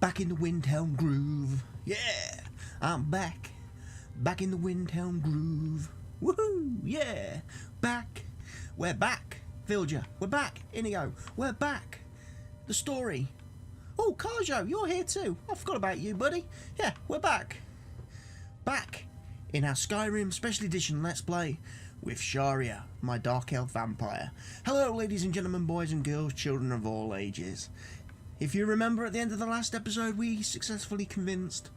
Back in the Windhelm groove. Yeah, I'm back. Back in the Windhelm groove. Woohoo! Yeah, back. We're back, Villager. We're back, Inigo. We're back. The story. Oh, Carjo, you're here too. I forgot about you, buddy. Yeah, we're back. Back in our Skyrim Special Edition Let's Play with Sharia, my Dark Elf vampire. Hello, ladies and gentlemen, boys and girls, children of all ages. If you remember, at the end of the last episode, we successfully convinced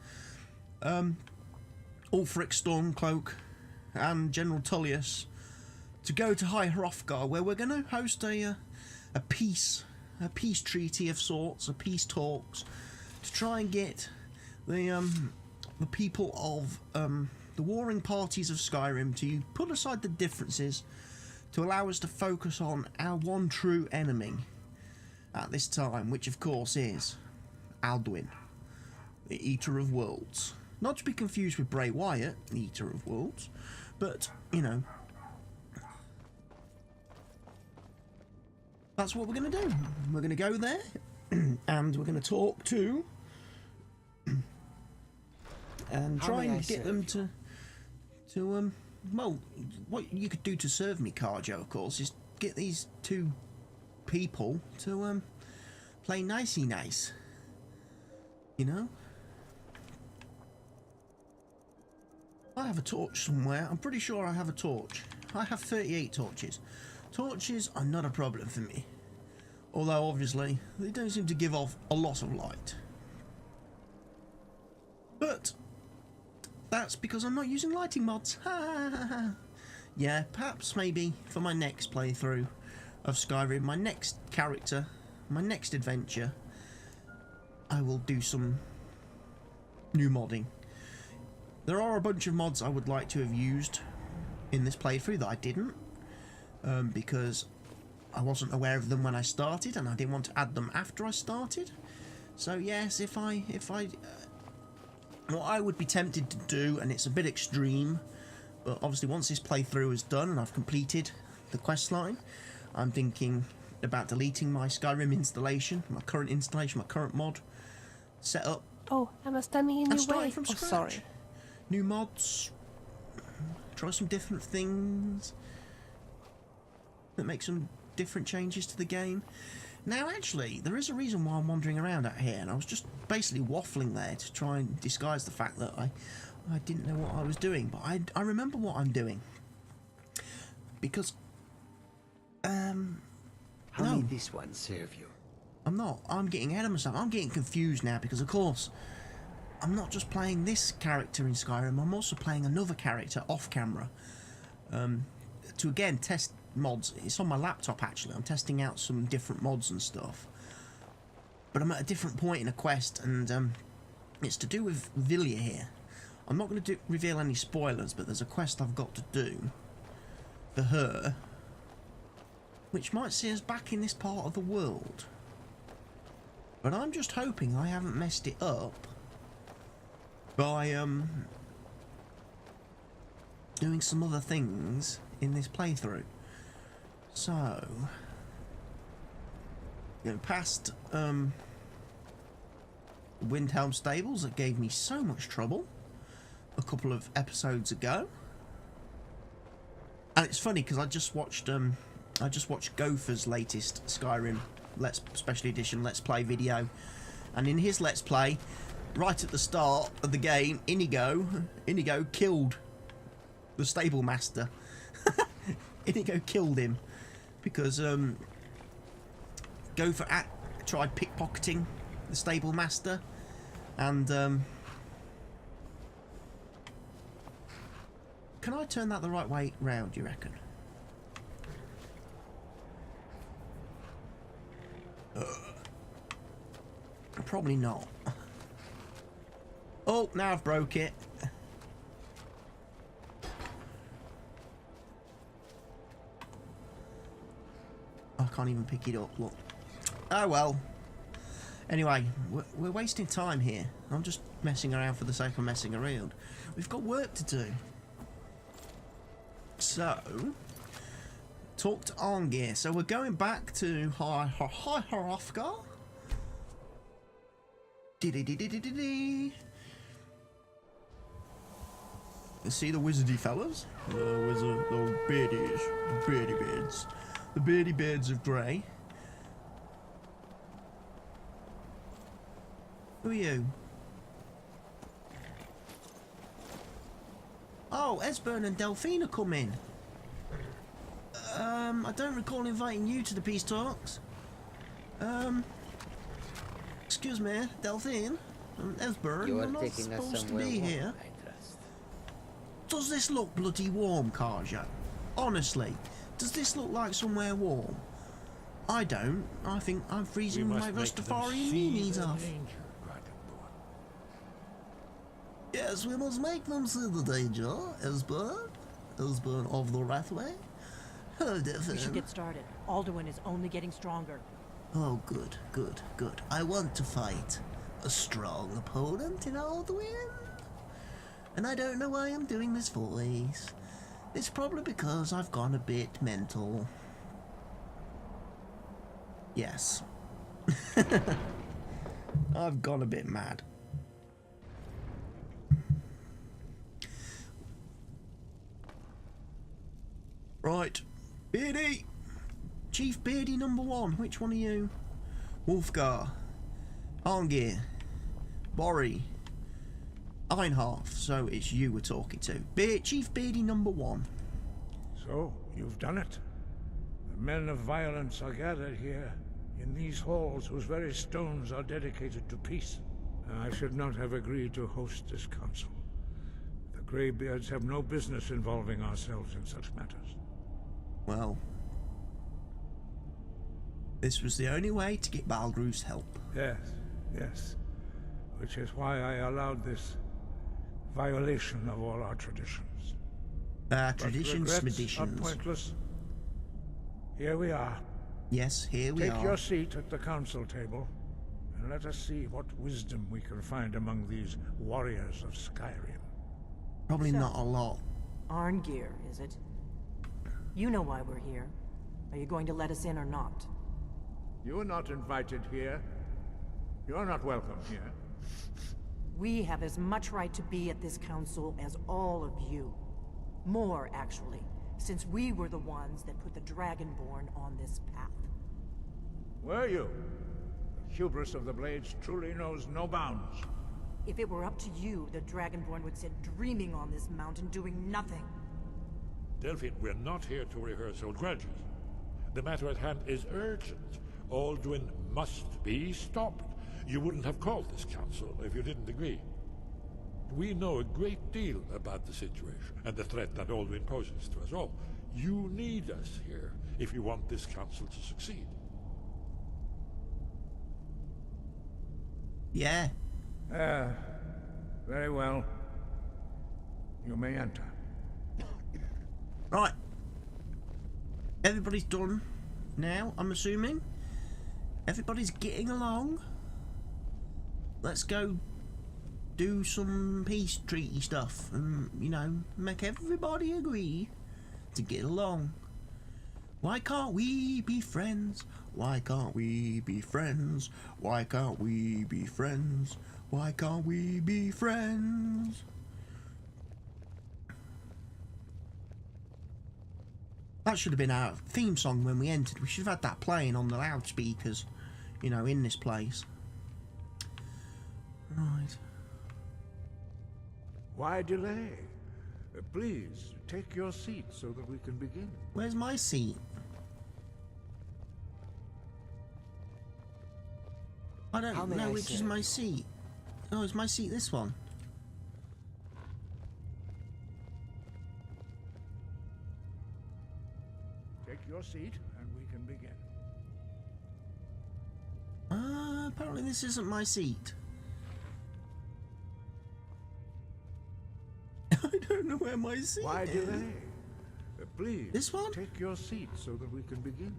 Ulfric Stormcloak and General Tullius to go to High Hrothgar, where we're going to host a peace treaty of sorts, a peace talks, to try and get the people of the warring parties of Skyrim to put aside the differences to allow us to focus on our one true enemy at this time, which of course is Alduin, the Eater of Worlds. Not to be confused with Bray Wyatt, the Eater of Worlds, but, you know, that's what we're going to do. We're going to go there, and we're going to talk to, and try and get them to well, what you could do to serve me, Carjo, of course, is get these two people to play nicey nice, you know. I have a torch somewhere. I'm pretty sure I have a torch. I have 38 torches. Torches are not a problem for me, although obviously they don't seem to give off a lot of light, but that's because I'm not using lighting mods. Yeah, perhaps maybe for my next playthrough of Skyrim, my next character, my next adventure, I will do some new modding. There are a bunch of mods I would like to have used in this playthrough that I didn't, because I wasn't aware of them when I started, and I didn't want to add them after I started. So yes, if I what I would be tempted to do, and it's a bit extreme, but obviously once this playthrough is done and I've completed the quest line, I'm thinking about deleting my Skyrim installation, my current mod setup. Oh, am I standing in your way? From scratch. Sorry. New mods, try some different things that make some different changes to the game. Now, actually, there is a reason why I'm wandering around out here, and I was just basically waffling there to try and disguise the fact that I didn't know what I was doing, but I remember what I'm doing. Because, How may this one serve you? I'm not. I'm getting ahead of myself. I'm getting confused now because, of course, I'm not just playing this character in Skyrim, I'm also playing another character off camera. To again test mods. It's on my laptop actually. I'm testing out some different mods and stuff. But I'm at a different point in a quest, and it's to do with Vilya here. I'm not going to reveal any spoilers, but there's a quest I've got to do for her, which might see us back in this part of the world. But I'm just hoping I haven't messed it up by doing some other things in this playthrough. So, going past Windhelm Stables that gave me so much trouble a couple of episodes ago, and it's funny because I just watched Gopher's latest Skyrim Special Edition Let's Play video, and in his Let's Play, right at the start of the game, Inigo killed the stable master. Inigo killed him because Gopher tried pickpocketing the stable master, and can I turn that the right way round, you reckon? Probably not. Oh, now I've broke it. I can't even pick it up, look. Oh well. Anyway, we're wasting time here. I'm just messing around for the sake of messing around. We've got work to do. So, talk to Arngir. So we're going back to High Hrothgar. You see the wizardy fellas? The beardies, the beardy beards. The beardy beards of grey. Who are you? Oh, Esbern and Delphine are coming. I don't recall inviting you to the peace talks. Excuse me, Delphine and Esbern, You you're are not taking us supposed to somewhere be warm, here. I trust. Does this look bloody warm, Karja? Honestly, does this look like somewhere warm? I don't. I think I'm freezing my Rastafarian meanies off. Yes, we must make them see the danger, Esbern. Esbern of the Wrathway. Hello, Delphine. We should get started. Alduin is only getting stronger. Oh, good, good, good. I want to fight a strong opponent in Alduin. And I don't know why I'm doing this voice. It's probably because I've gone a bit mental. Yes. I've gone a bit mad. Right. Beardy! Chief Beardy number 1. Which one are you? Wolfgar. Arngir. Borri. Einharf. So it's you we're talking to. Chief Beardy number 1. So, you've done it. The men of violence are gathered here, in these halls whose very stones are dedicated to peace. I should not have agreed to host this council. The Greybeards have no business involving ourselves in such matters. Well, this was the only way to get Balgruv's help. Yes, yes. Which is why I allowed this violation of all our traditions. Traditions, But regrets are traditions. pointless. Here we are. Yes, here we Take are. your seat at the council table, and let us see what wisdom we can find among these warriors of Skyrim. Probably not a lot. Arngir, is it? You know why we're here. Are you going to let us in or not? You are not invited here. You are not welcome here. We have as much right to be at this council as all of you. More, actually, since we were the ones that put the Dragonborn on this path. Were you? The hubris of the Blades truly knows no bounds. If it were up to you, the Dragonborn would sit dreaming on this mountain doing nothing. Delphine, we're not here to rehearse old grudges. The matter at hand is urgent. Alduin must be stopped. You wouldn't have called this council if you didn't agree. We know a great deal about the situation and the threat that Alduin poses to us all. You need us here if you want this council to succeed. Yeah. Very well. You may enter. Right. Everybody's done now, I'm assuming. Everybody's getting along. Let's go do some peace treaty stuff and, you know, make everybody agree to get along. Why can't we be friends? Why can't we be friends? Why can't we be friends? Why can't we be friends? That should have been our theme song when we entered. We should have had that playing on the loudspeakers, you know, in this place. Right. Why delay? Please, take your seat so that we can begin. Where's my seat? I How don't may know I which is serve my you? seat. Oh, is my seat this one? Take your seat, and we can begin. Apparently this isn't my seat. I don't know where my seat Why is. delay? Please, This one? take your seat so that we can begin.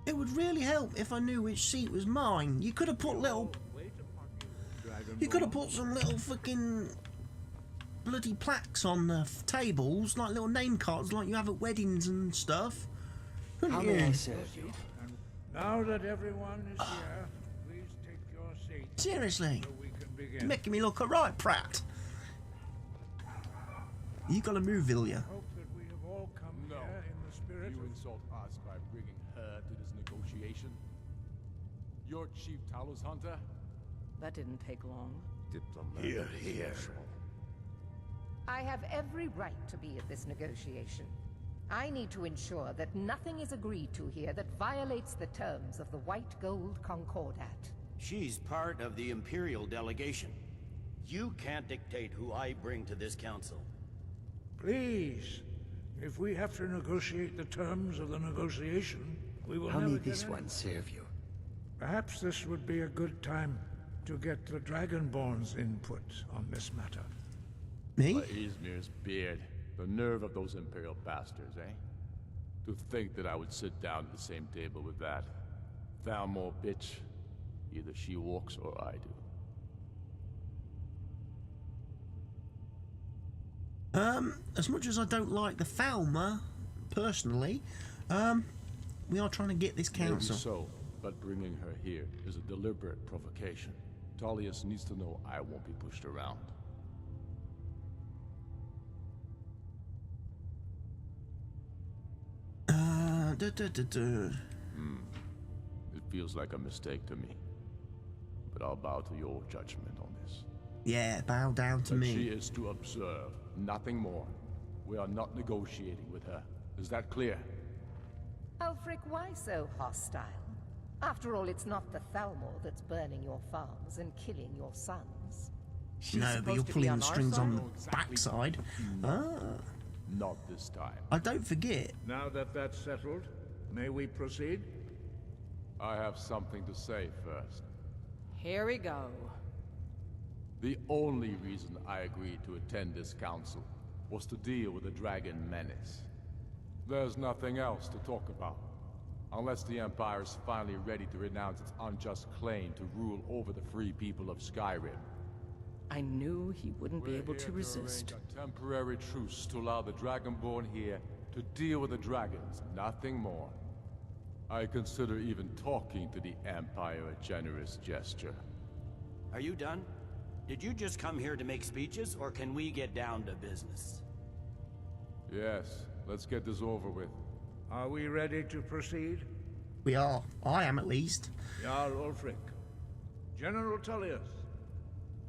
It would really help if I knew which seat was mine. You could have put little... Wait upon you, You could have Dragonborn. put some little fucking bloody plaques on the tables, like little name cards, like you have at weddings and stuff. How may I serve you? Now that everyone is here, please take your seats Seriously, so we can you're begin. making me look alright, Pratt. You gotta move, Vilya. Hope that we have all come here in the spirit You of... insult us by bringing her to this negotiation? You're Chief Talos Hunter? That didn't take long. Here, here. I have every right to be at this negotiation. I need to ensure that nothing is agreed to here that violates the terms of the White Gold Concordat. She's part of the Imperial delegation. You can't dictate who I bring to this council. Please, if we have to negotiate the terms of the negotiation, we will How never may get this any- one serve you? Perhaps this would be a good time to get the Dragonborn's input on this matter. Me? By Izmir's beard. The nerve of those Imperial bastards, eh? To think that I would sit down at the same table with that. Thalmor bitch. Either she walks or I do. As much as I don't like the Falmer, personally, we are trying to get this Maybe council. so, but bringing her here is a deliberate provocation. Tullius needs to know I won't be pushed around. It feels like a mistake to me. But I'll bow to your judgment on this. Yeah, bow down to But me. she is to observe, nothing more. We are not negotiating with her. Is that clear? Ulfric, why so hostile? After all, it's not the Thalmor that's burning your farms and killing your sons. She's No, but supposed you're to be pulling on the our strings side? on the No, exactly. backside. Ah. Not this time. I don't forget. Now that that's settled, may we proceed? I have something to say first. Here we go. The only reason I agreed to attend this council was to deal with the dragon menace. There's nothing else to talk about. Unless the Empire is finally ready to renounce its unjust claim to rule over the free people of Skyrim. I knew he wouldn't be We're able here to resist. arrange a temporary truce to allow the Dragonborn here to deal with the dragons, nothing more. I consider even talking to the Empire a generous gesture. Are you done? Did you just come here to make speeches, or can we get down to business? Yes, let's get this over with. Are we ready to proceed? We are. I am, at least. Jarl Ulfric. General Tullius.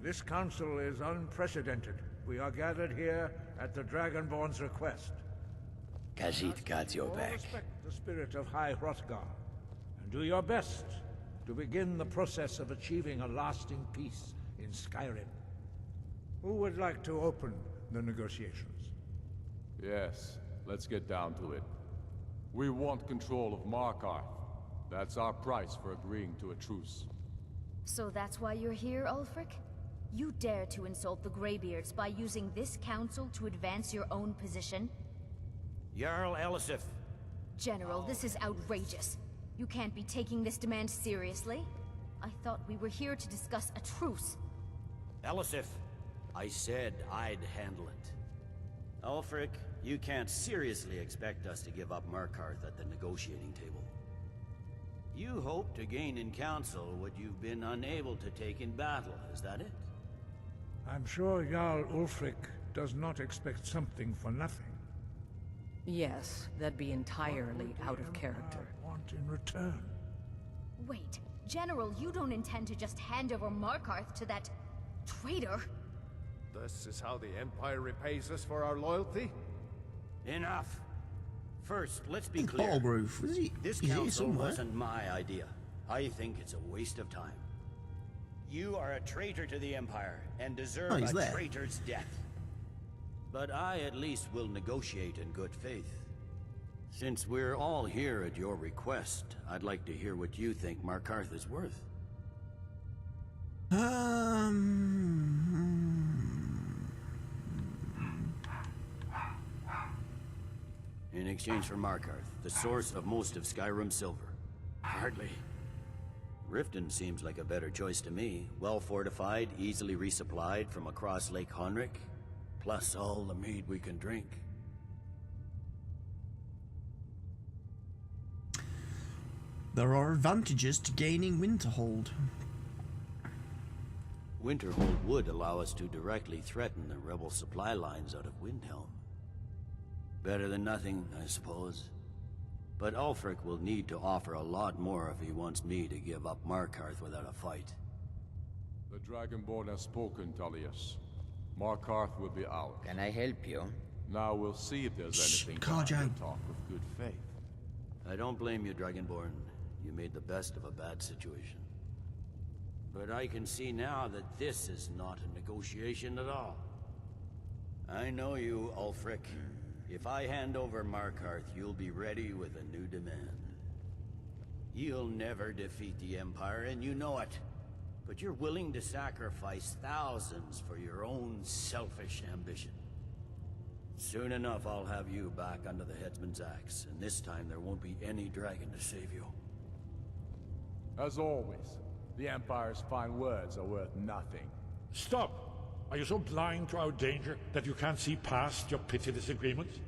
This council is unprecedented. We are gathered here at the Dragonborn's request. Khajiit got your All back. respect the spirit of High Hrothgar, and do your best to begin the process of achieving a lasting peace in Skyrim. Who would like to open the negotiations? Yes, let's get down to it. We want control of Markarth. That's our price for agreeing to a truce. So that's why you're here, Ulfric? You dare to insult the Greybeards by using this council to advance your own position? Jarl Elisif, General, this is outrageous. You can't be taking this demand seriously. I thought we were here to discuss a truce. Elisif, I said I'd handle it. Ulfric, you can't seriously expect us to give up Markarth at the negotiating table. You hope to gain in council what you've been unable to take in battle, is that it? I'm sure Jarl Ulfric does not expect something for nothing. Yes, that'd be entirely What out would of the character. Empire want in return? Wait, General, you don't intend to just hand over Markarth to that traitor? This is how the Empire repays us for our loyalty? Enough! First, let's be In clear. Paulgrove. Is he? This He's here council somewhere. wasn't my idea. I think it's a waste of time. You are a traitor to the Empire and deserve Oh, he's a there. traitor's death. But I at least will negotiate in good faith. Since we're all here at your request, I'd like to hear what you think Markarth is worth. In exchange for Markarth, the source of most of Skyrim silver. Hardly. Riften seems like a better choice to me. Well fortified, easily resupplied from across Lake Honric. plus all the mead we can drink. There are advantages to gaining Winterhold. Winterhold would allow us to directly threaten the rebel supply lines out of Windhelm. Better than nothing, I suppose. But Ulfric will need to offer a lot more if he wants me to give up Markarth without a fight. The Dragonborn has spoken, Tullius. Markarth will be ours. Can I help you? Now we'll see if there's anything Karja. behind the talk with good faith. I don't blame you, Dragonborn. You made the best of a bad situation. But I can see now that this is not a negotiation at all. I know you, Ulfric. If I hand over Markarth, you'll be ready with a new demand. You'll never defeat the Empire, and you know it. But you're willing to sacrifice thousands for your own selfish ambition. Soon enough, I'll have you back under the headsman's axe, and this time there won't be any dragon to save you. As always, the Empire's fine words are worth nothing. Stop! Are you so blind to our danger that you can't see past your petty disagreements?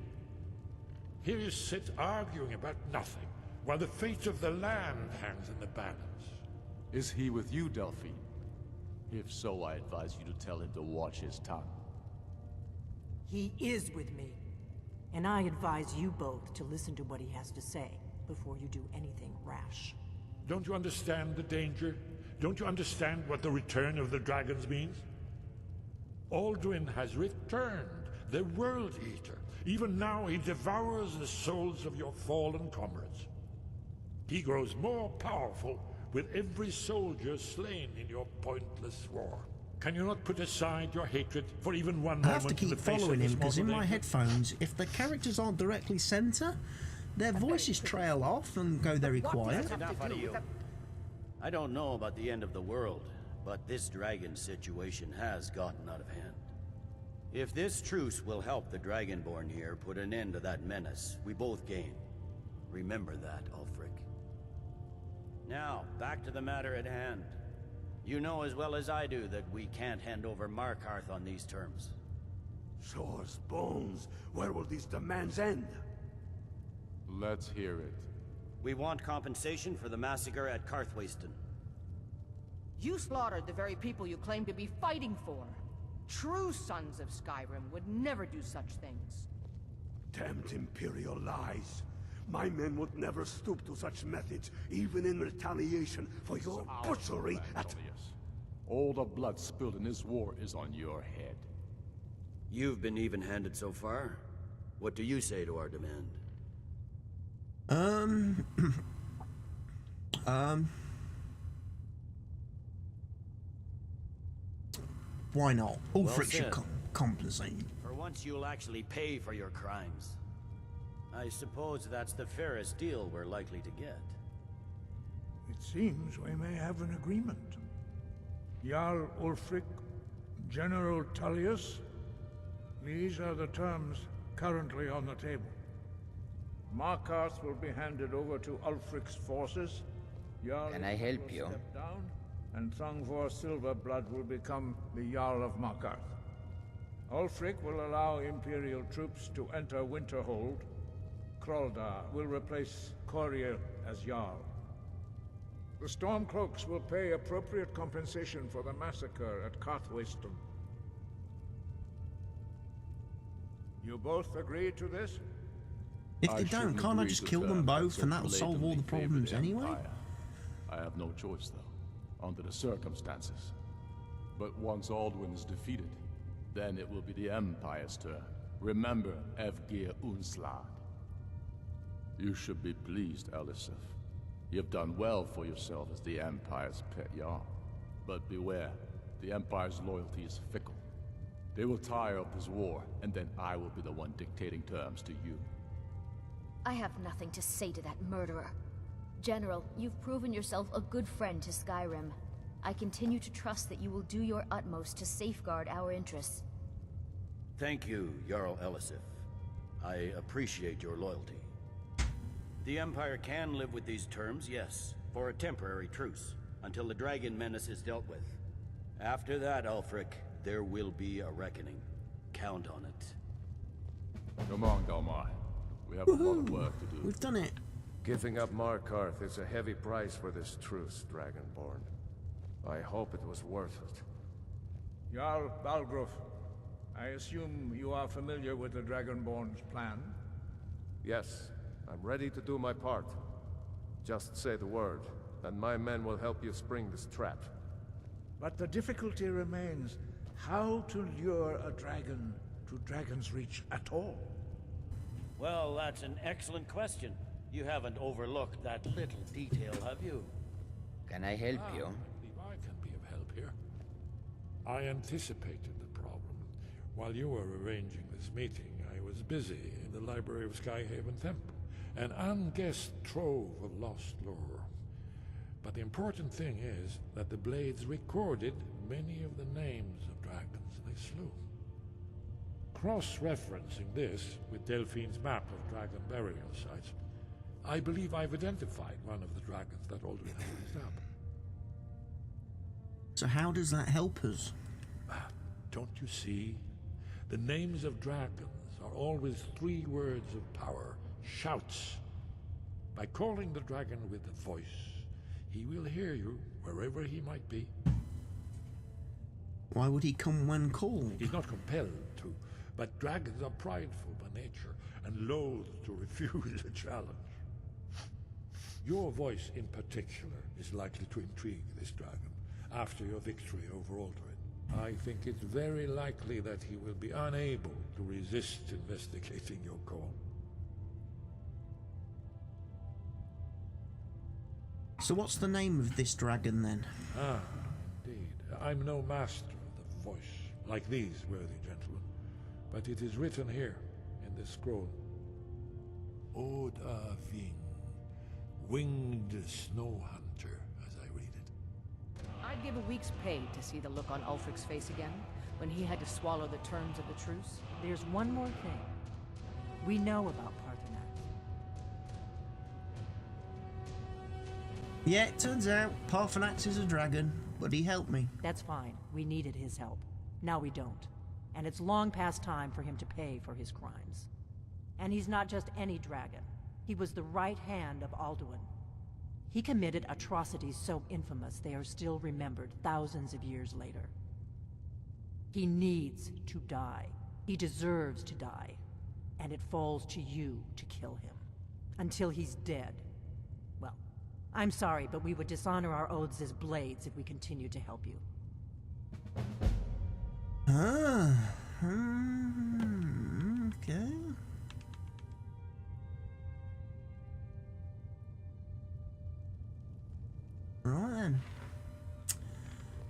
Here you sit arguing about nothing, while the fate of the land hangs in the balance. Is he with you, Delphine? If so, I advise you to tell him to watch his tongue. He is with me. And I advise you both to listen to what he has to say before you do anything rash. Don't you understand the danger? Don't you understand what the return of the dragons means? Alduin has returned, the World Eater. Even now he devours the souls of your fallen comrades. He grows more powerful with every soldier slain in your pointless war. Can you not put aside your hatred for even one moment? I have to keep following him because in my headphones, if the characters aren't directly center, their voices trail off and go very quiet. Enough out of you. I don't know about the end of the world, but this dragon situation has gotten out of hand. If this truce will help the Dragonborn here put an end to that menace, we both gain. Remember that, Ulfric. Now, back to the matter at hand. You know as well as I do that we can't hand over Markarth on these terms. Swords, bones, where will these demands end? Let's hear it. We want compensation for the massacre at Karthwasten. You slaughtered the very people you claim to be fighting for. True sons of Skyrim would never do such things. Damned Imperial lies. My men would never stoop to such methods, even in retaliation for your butchery at... All the blood spilled in this war is on your head. You've been even-handed so far. What do you say to our demand? Why not? Ulfric Well should said. compensate. For once you'll actually pay for your crimes. I suppose that's the fairest deal we're likely to get. It seems we may have an agreement. Jarl Ulfric, General Tullius, these are the terms currently on the table. Markarth will be handed over to Ulfric's forces. Jarl Can I help will you? step down, and Thangvor Silverblood will become the Jarl of Markarth. Ulfric will allow Imperial troops to enter Winterhold. Kraldar will replace Coriel as Jarl. The Stormcloaks will pay appropriate compensation for the massacre at Karthwasten. You both agree to this? If they don't, can't I just kill them both and that'll solve all the problems anyway? I have no choice, though, under the circumstances. But once Alduin is defeated, then it will be the Empire's turn. Remember Evgir Unslad. You should be pleased, Elisif. You've done well for yourself as the Empire's pet Jarl. But beware, the Empire's loyalty is fickle. They will tire of this war, and then I will be the one dictating terms to you. I have nothing to say to that murderer. General, you've proven yourself a good friend to Skyrim. I continue to trust that you will do your utmost to safeguard our interests. Thank you, Jarl Elisif. I appreciate your loyalty. The Empire can live with these terms, yes, for a temporary truce, until the dragon menace is dealt with. After that, Ulfric, there will be a reckoning. count on it. Come on, Delmar. We have a lot of work to do. We've done it. Giving up Markarth is a heavy price for this truce, Dragonborn. I hope it was worth it. Jarl Balgruf, I assume you are familiar with the Dragonborn's plan? Yes, I'm ready to do my part. Just say the word, and my men will help you spring this trap. But the difficulty remains how to lure a dragon to Dragon's Reach at all. Well, that's an excellent question. You haven't overlooked that little detail, have you? Can I help you? I believe I can be of help here. I anticipated the problem. While you were arranging this meeting, I was busy in the library of Skyhaven Temple, an unguessed trove of lost lore. But the important thing is that the Blades recorded many of the names of dragons they slew. Cross-referencing this with Delphine's map of dragon burial sites, I believe I've identified one of the dragons that Alduin has raised up. So how does that help us? Don't you see? The names of dragons are always 3 words of power, shouts. By calling the dragon with a voice, he will hear you wherever he might be. Why would he come when called? He's not compelled to, but dragons are prideful by nature and loath to refuse a challenge. Your voice in particular is likely to intrigue this dragon after your victory over Alduin. I think it's very likely that he will be unable to resist investigating your call. So what's the name of this dragon then? Ah, indeed. I'm no master of the voice, like these worthy gentlemen, but it is written here in this scroll. Oda Ving, winged snow hunter, as I read it. I'd give a week's pay to see the look on Ulfric's face again, when he had to swallow the terms of the truce. There's one more thing. We know about Parthenax. Yeah, it turns out Parthenax is a dragon, but he helped me. That's fine. We needed his help. Now we don't. And it's long past time for him to pay for his crimes. And he's not just any dragon. He was the right hand of Alduin. He committed atrocities so infamous they are still remembered thousands of years later. He needs to die. He deserves to die. And it falls to you to kill him. Until he's dead. Well, I'm sorry, but we would dishonor our oaths as Blades if we continued to help you. Okay. Right then.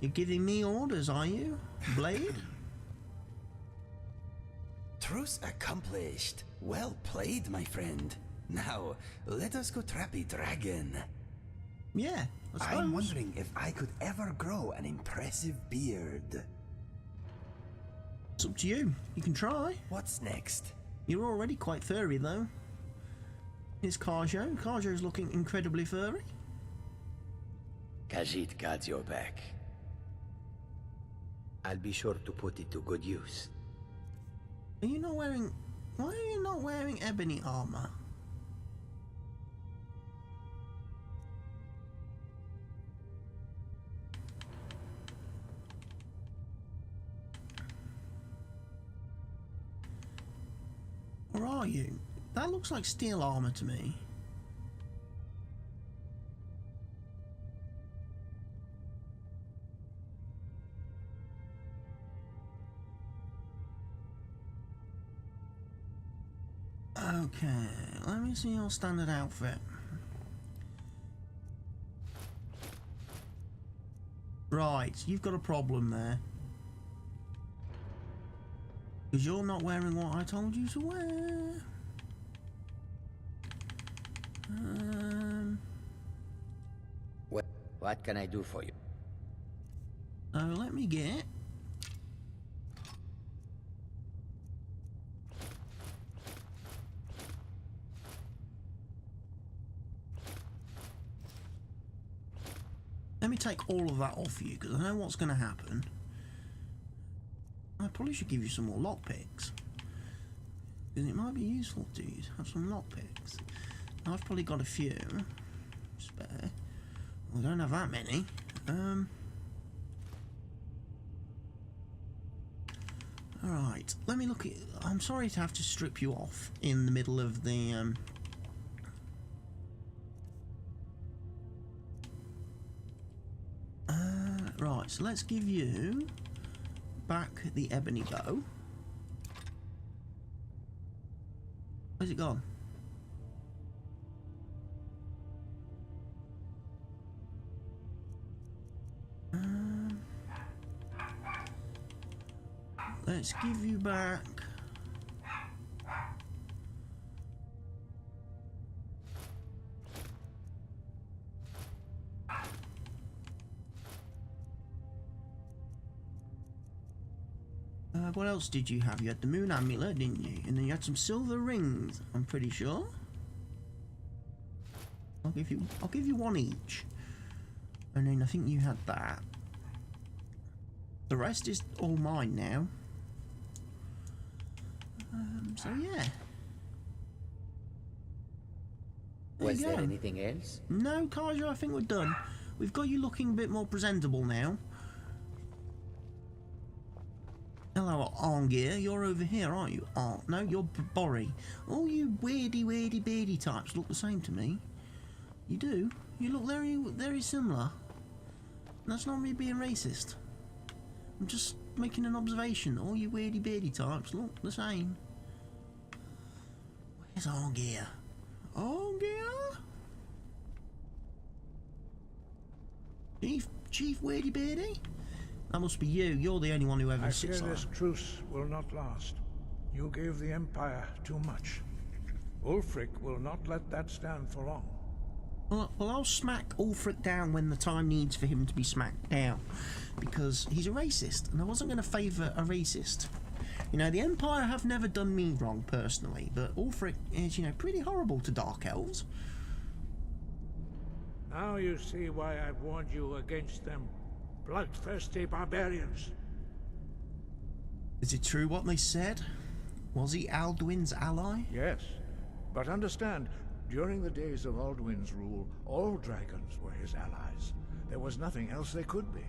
You're giving me orders, are you, Blade? Truce accomplished. Well played, my friend. Now, let us go trap a dragon. Yeah, I suppose. I'm wondering if I could ever grow an impressive beard. It's up to you. You can try. What's next? You're already quite furry, though. Here's Karjo. Karjo's looking incredibly furry. Khajiit got your back. I'll be sure to put it to good use. Are you not wearing... Why are you not wearing ebony armor? Or are you? That looks like steel armor to me. Okay, let me see your standard outfit. Right, you've got a problem there. Because you're not wearing what I told you to wear. What can I do for you? So let me get... Let me take all of that off you, because I know what's going to happen. I I probably should give you some more lockpicks. Because it might be useful, dude. Have some lockpicks. I've probably got a few spare. We don't have that many. Alright, let me look at... I'm sorry to have to strip you off in the middle of the... right, so let's give you back the ebony bow. Where's it gone? Let's give you back... what else did you have? You had the moon amulet, didn't you? And then you had some silver rings, I'm pretty sure. I'll give you one each. And then I think you had that. The rest is all mine now. So yeah. Was there anything else? No, Kaja, I think we're done. We've got you looking a bit more presentable now. Hello, Arngeir. You're over here, aren't you? Oh, no, you're Borry. All you weirdy beardy types look the same to me. You do? You look very similar. That's not me being racist. I'm just making an observation. All you weirdy beardy types look the same. Where's Arngeir? Arngeir? Chief Weirdy Beardy? That must be you. You're the only one who ever sits on. I fear this truce will not last. You gave the Empire too much. Ulfric will not let that stand for long. Well, I'll smack Ulfric down when the time needs for him to be smacked down. Because he's a racist, and I wasn't going to favour a racist. You know, the Empire have never done me wrong, personally, but Ulfric is, you know, pretty horrible to Dark Elves. Now you see why I've warned you against them. Bloodthirsty barbarians. Is it true what they said? Was he Alduin's ally? Yes, but understand, during the days of Alduin's rule, all dragons were his allies. There was nothing else they could be.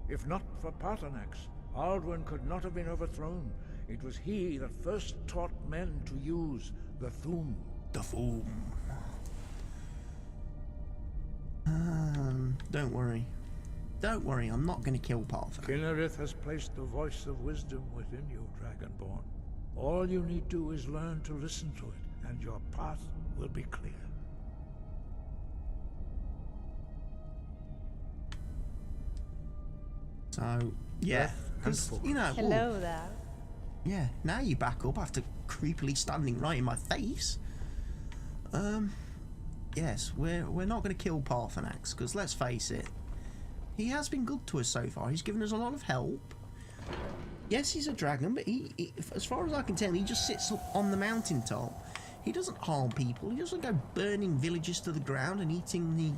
If not for Paarthurnax, Alduin could not have been overthrown. It was he that first taught men to use the Thu'um. The Thu'um. Don't worry. Don't worry, I'm not going to kill Paarthurnax. Kynareth has placed the voice of wisdom within you, Dragonborn. All you need do is learn to listen to it, and your path will be clear. So, yeah, because, you know... Hello there. Yeah, now you back up after creepily standing right in my face. Yes, we're not going to kill Paarthurnax, because let's face it, he has been good to us so far. He's given us a lot of help. Yes, he's a dragon, but he as far as I can tell, he just sits up on the mountaintop. He doesn't harm people. He doesn't go burning villages to the ground and eating the,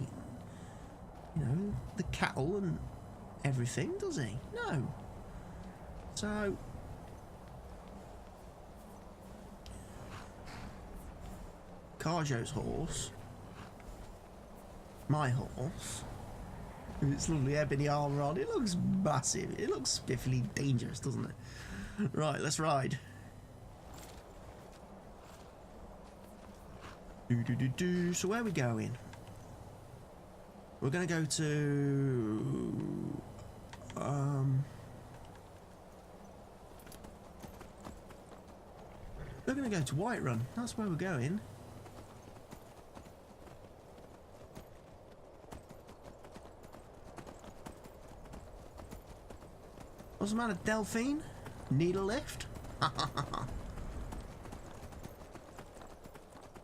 you know, the cattle and everything, does he? No. So... Carjo's horse. My horse. With its lovely ebony armour on. It looks massive. It looks spiffily dangerous, doesn't it? Right, let's ride. So where are we going? We're going to go to... we're going to go to Whiterun. That's where we're going. What's the matter, Delphine? Need a lift?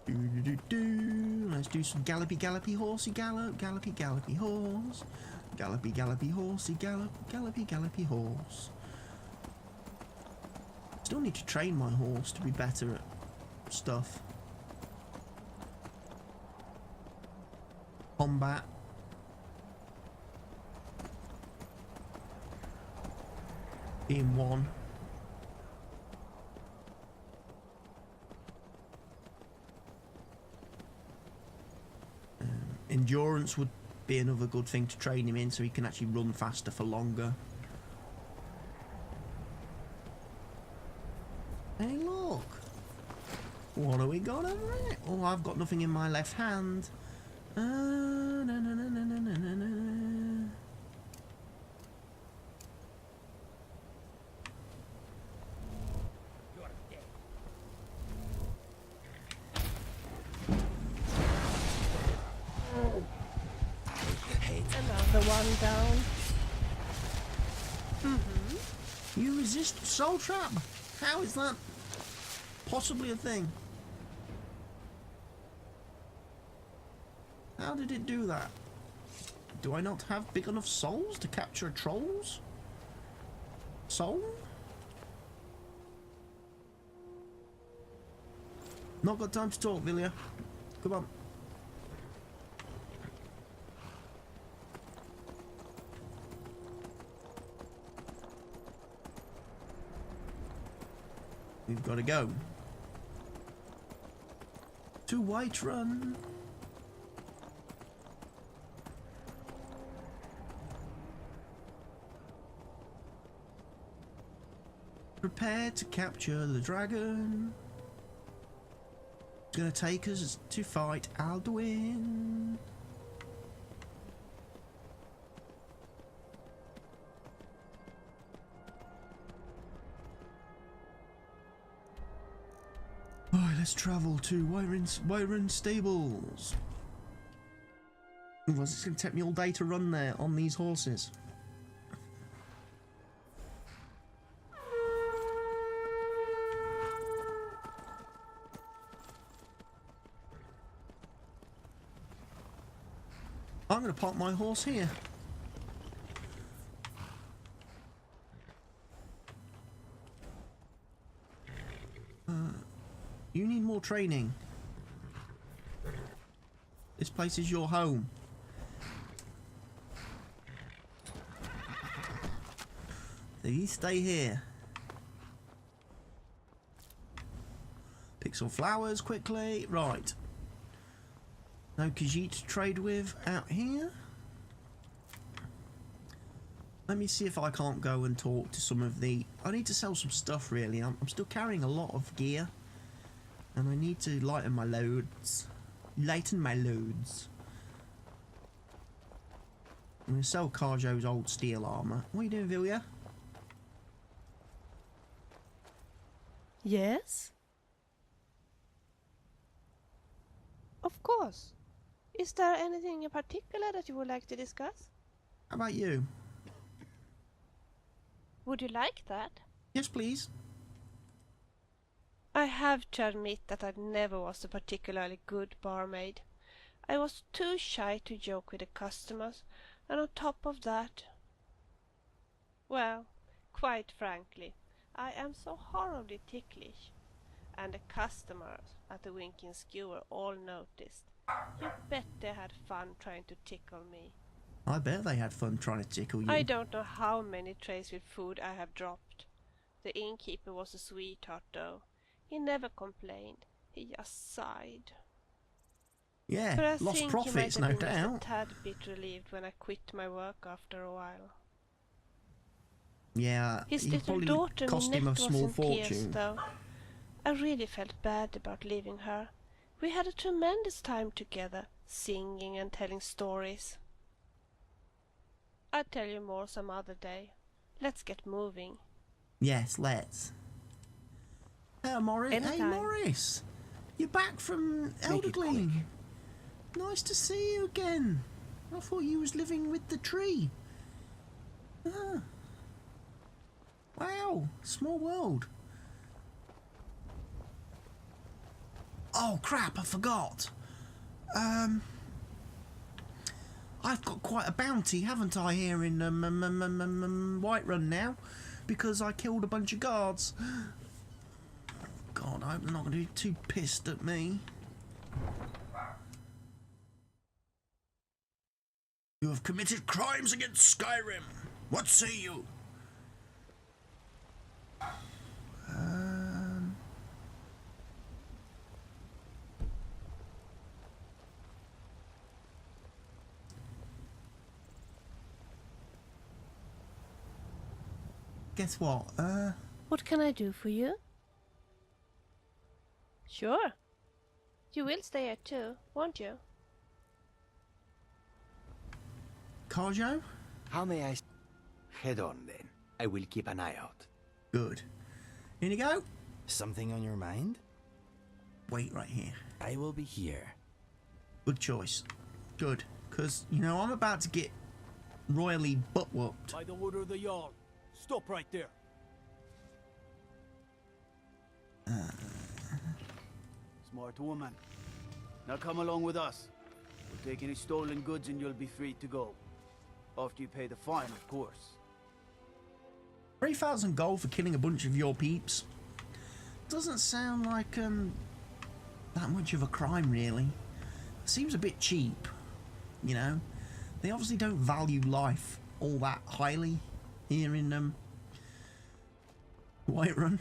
Let's do some gallopy horsey gallop, gallopy horse, gallopy horsey gallop, gallopy horse. Still need to train my horse to be better at stuff. Combat. in one. Endurance would be another good thing to train him in, so he can actually run faster for longer. Hey, look! What have we got over there? Oh, I've got nothing in my left hand. Na, na, na, na, na, na, na, na. Another one down. You resist soul trap? How is that possibly a thing? How did it do that? Do I not have big enough souls to capture a troll's soul? Not got time to talk, Vilya. Come on. We've got to go. To Whiterun. Prepare to capture the dragon. It's going to take us to fight Alduin. Alright, let's travel to Whiterun Stables. Otherwise it's going to take me all day to run there on these horses. I'm going to park my horse here. You need more training. This place is your home. So you stay here. Pick some flowers quickly. Right. No Khajiit to trade with out here. Let me see if I can't go and talk to some of the... I need to sell some stuff, really. I'm still carrying a lot of gear. And I need to lighten my loads. Lighten my loads. I'm going to sell Carjo's old steel armour. What are you doing, Vilya? Yes? Of course. Is there anything in particular that you would like to discuss? How about you? Would you like that? Yes, please. I have to admit that I never was a particularly good barmaid. I was too shy to joke with the customers, and on top of that... Well, quite frankly, I am so horribly ticklish. And the customers at the Winking Skewer all noticed. You bet they had fun trying to tickle me. I bet they had fun trying to tickle you. I don't know how many trays with food I have dropped. The innkeeper was a sweetheart though. He never complained. He just sighed. Yeah, but I lost think profits, he no might have been doubt. just a tad bit relieved when I quit my work after a while. Yeah, His you little probably daughter cost him a Minette small was in tears fortune. though. I really felt bad about leaving her. We had a tremendous time together, singing and telling stories. I'll tell you more some other day. Let's get moving. Yes, let's. Hey, Morris. Anytime. Hey, Morris. You're back from Eldergleam. Nice to see you again. I thought you was living with the tree. Ah. Wow, small world. Oh crap, I forgot. I've got quite a bounty, haven't I, here in Whiterun now, because I killed a bunch of guards. God, I hope they're not going to be too pissed at me. You have committed crimes against Skyrim. What say you? guess what? What can I do for you? Sure. You will stay here too, won't you? Carjo? How may I... Head on, then. I will keep an eye out. Good. In you go. Something on your mind? Wait right here. I will be here. Good choice. Good. Because, you know, I'm about to get royally butt-whooped. By the order of the Jarl. Stop right there. Smart woman. Now come along with us. We'll take any stolen goods and you'll be free to go. After you pay the fine, of course. 3,000 gold for killing a bunch of your peeps. Doesn't sound like that much of a crime, really. Seems a bit cheap, you know. They obviously don't value life all that highly here in Whiterun.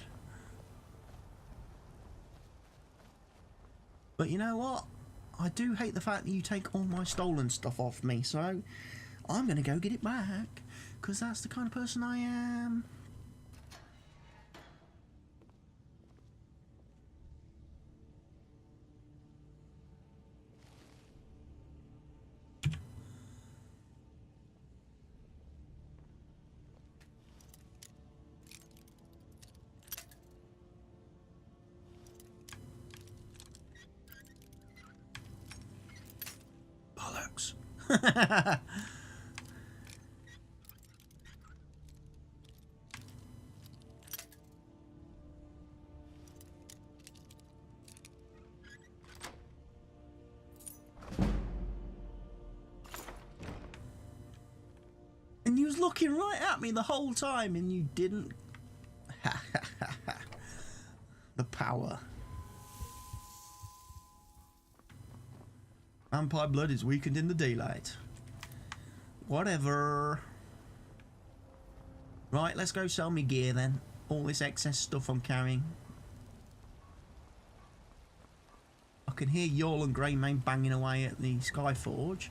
But you know what? I do hate the fact that you take all my stolen stuff off me, so I'm gonna go get it back, because that's the kind of person I am. Bollocks. And you was looking right at me the whole time and you didn't. The power. Vampire blood is weakened in the daylight. Whatever. Right, let's go sell me gear then. All this excess stuff I'm carrying. I can hear Yorl and Greymane banging away at the Skyforge.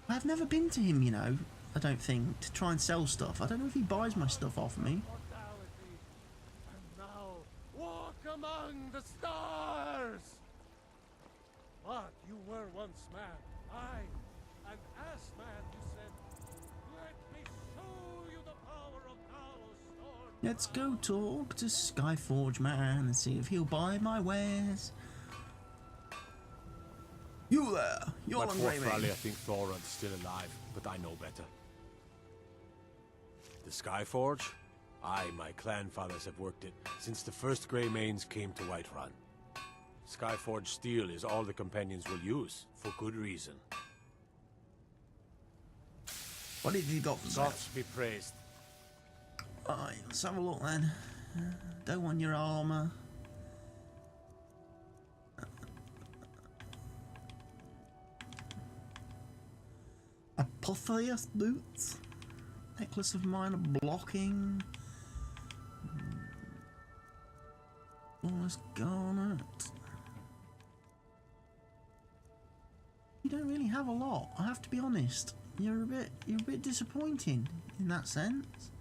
I've never been to him, you know, I don't think, to try and sell stuff. I don't know if he buys my stuff off me. And now, walk among the stars! But you were once man, aye, and as man you said, let me show you the power of Talos Storm. Let's go talk to Skyforge man and see if he'll buy my wares. You there, you're My on poor Greymane. Frally, I think Thorund's still alive, but I know better. The Skyforge? Aye, my clan fathers have worked it since the first Greymanes came to Whiterun. Skyforge steel is all the companions will use, for good reason. What have you got for that? Gods be praised. Alright, let's have a look then. Don't want your armour. Apotheos boots. Necklace of minor blocking. Flawless garnet. You don't really have a lot, I have to be honest. You're a bit disappointing in that sense.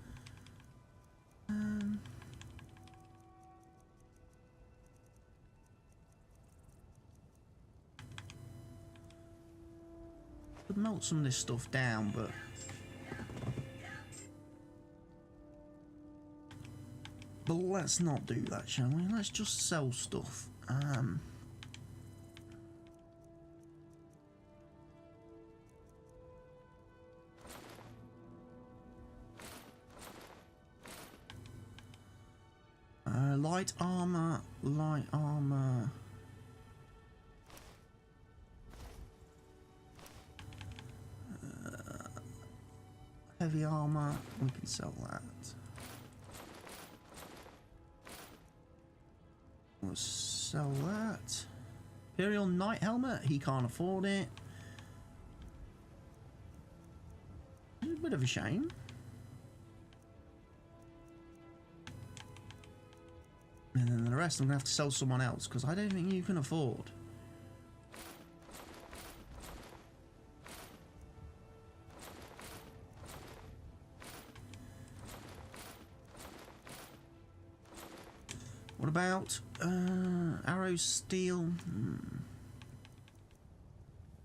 Could melt some of this stuff down, but let's not do that, shall we? Let's just sell stuff. Light armor, light armor. Heavy armor, we can sell that. We'll sell that. Imperial Knight Helmet, he can't afford it. It's a bit of a shame. And then the rest I'm going to have to sell someone else because I don't think you can afford. What about arrows, steel,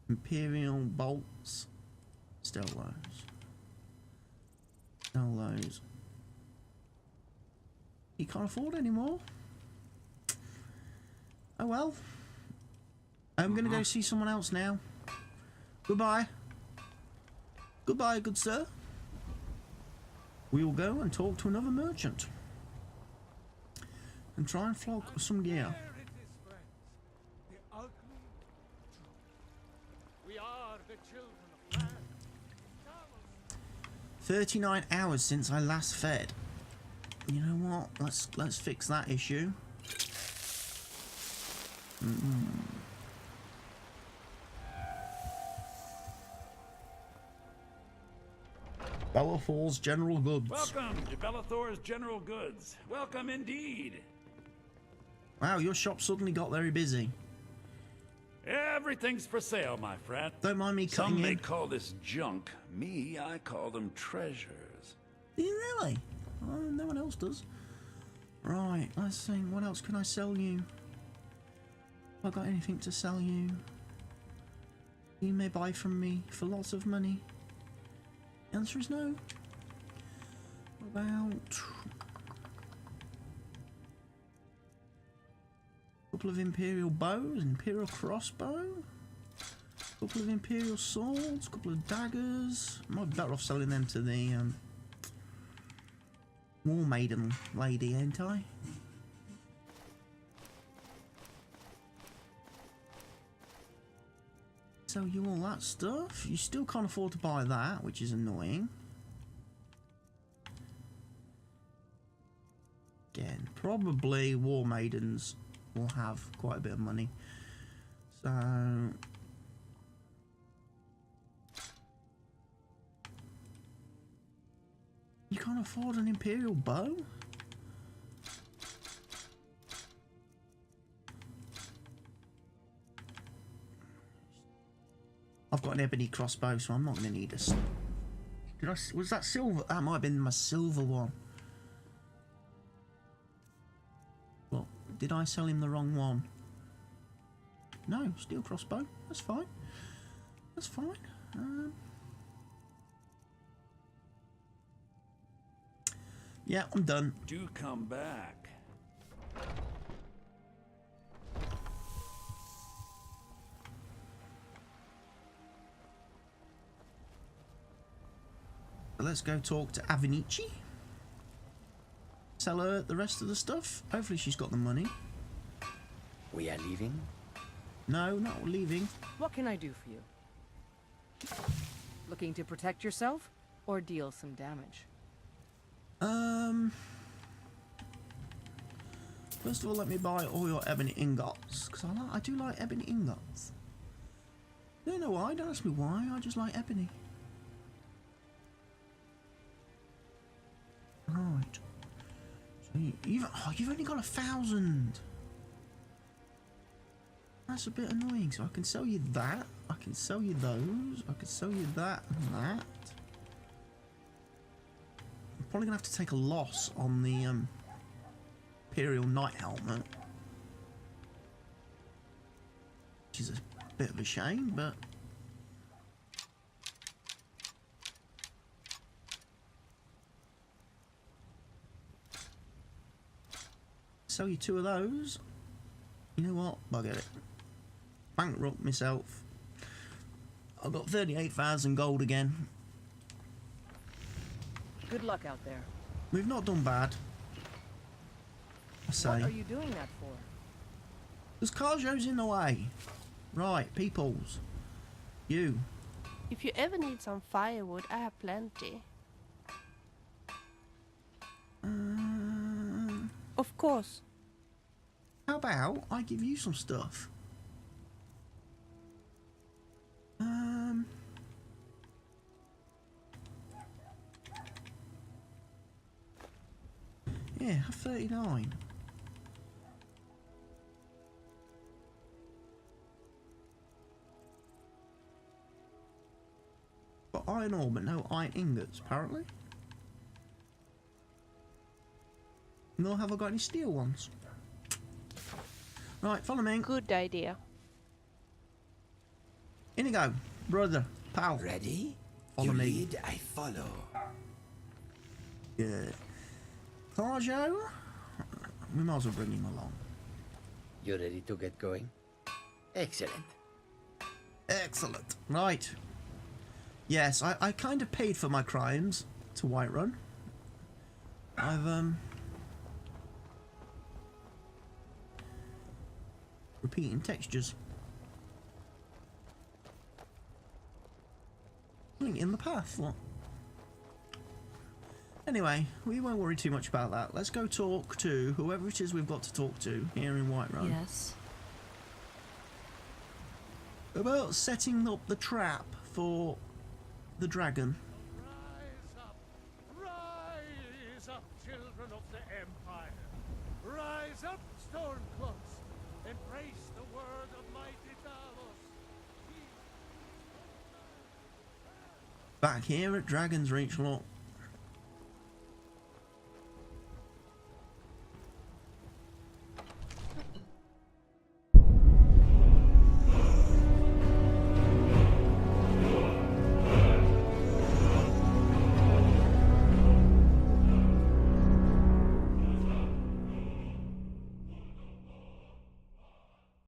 imperial bolts? Still those. Still those. You can't afford any more. Oh well. I'm gonna go see someone else now. Goodbye. Goodbye, good sir. We will go and talk to another merchant. And try and flog some gear. There it is, friends. The ugly truth. We are the children of man. 39 hours since I last fed. You know what? Let's fix that issue. Bellathor's General Goods. Welcome to Bellathor's General Goods. Welcome indeed. Wow, your shop suddenly got very busy. Everything's for sale, my friend. Don't mind me cutting Some may in. call this junk. Me, I call them treasures. Do you really? Oh, no one else does. Right, let's think. What else can I sell you? Have I got anything to sell you? You may buy from me for lots of money. The answer is no. What about a couple of imperial bows, imperial crossbow, a couple of imperial swords, a couple of daggers. Might be better off selling them to the War Maiden lady, ain't I? Sell you all that stuff. You still can't afford to buy that, which is annoying. Again, probably War Maidens will have quite a bit of money. So you can't afford an Imperial bow? I've got an ebony crossbow, so I'm not going to need a... Was that silver? That might have been my silver one. Well, did I sell him the wrong one? No, steel crossbow. That's fine. That's fine. Yeah, I'm done. Do come back. Let's go talk to Avinici. Sell her the rest of the stuff. Hopefully she's got the money. We are leaving? No, not leaving. What can I do for you? Looking to protect yourself or deal some damage? First of all, let me buy all your ebony ingots, because I do like ebony ingots. I don't know why. Don't ask me why. I just like ebony. Right. So you've only got 1,000. That's a bit annoying. So I can sell you that. I can sell you those. I can sell you that and that. I'm probably gonna have to take a loss on the Imperial Knight helmet, which is a bit of a shame, but sell you 2 of those. You know what? Bugger it. Bankrupt myself. I've got 38,000 gold again. Good luck out there. We've not done bad, I say. What are you doing that for? There's Carjo's in the way. Right, peoples. You. If you ever need some firewood, I have plenty. Of course. How about I give you some stuff? Yeah, have 39. Got iron ore, but no iron ingots, apparently. Nor have I got any steel ones. Right, follow me. Good idea. In you go, brother, pal. Ready? Follow you me. lead, I follow. Yeah. Carjo? We might as well bring him along. You ready to get going? Excellent. Excellent. Right. Yes, I kind of paid for my crimes to Whiterun. I've, repeating textures. Something in the path, what? Anyway, we won't worry too much about that. Let's go talk to whoever it is we've got to talk to here in Whiterun. Yes. About setting up the trap for the dragon. Rise up, children of the Empire. Rise up, Stormcloaks. Embrace the word of mighty Davos. Back here at Dragon's Reach, look.